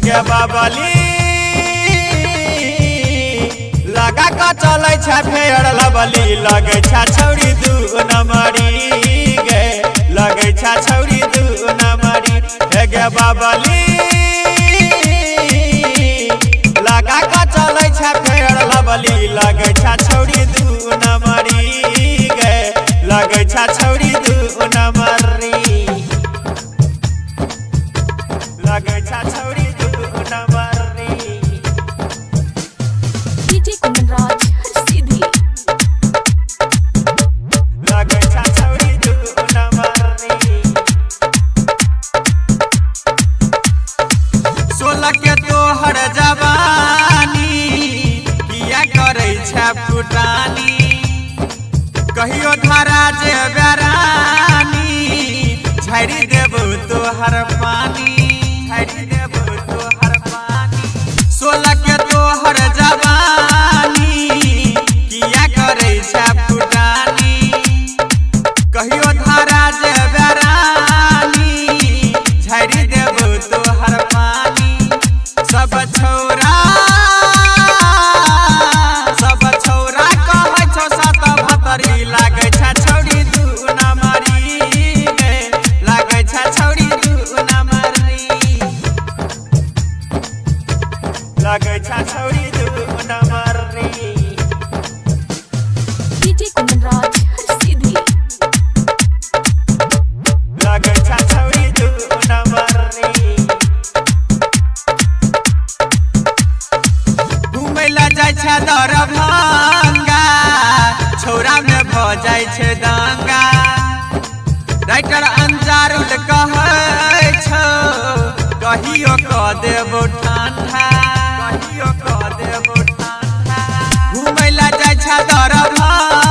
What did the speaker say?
गे बाबली लगा का चले छे फेर लबली लगे छे छौरी दू नमरी गे लगे छे छौरी दू नमरी गे बाबली लगा का चले छे फेर लबली लगे छे छौरी दू नमरी गे लगे छे छौरी दू नमरी लगे छे छौरी दू नमरी डीजे कुंदनराज हर सीधी लगे छे छौरी दू नमरी 16 के तोहर जवानी किया करे छे फुटानी कहियो धारा जे बेरानी झड़ी देबो तोहर पानी झड़ी देबो तोहर पानी 16 के तोहर जवानी किया करे छे फुटानी कहियो धारा जे बेरानी झड़ी देबो तोहर पानी सब छौरा कहै छौ सत भतरी लागे छे छौरी दू नमरी गे लागे छे छौरी दू नमरी लागे छे छौरी दू नमरी डीजे कुंदनराज हर सीधी लगे छे छौरी दू नमरी घूमै ला जाय छे दरभंगा छौरा में भ जाय छे दंगा राइटर अंजारुल कहै छौ कहियो क देबो ठंडा कहियो क देबो ठंडा घूमै ला जाय छे दरभंगा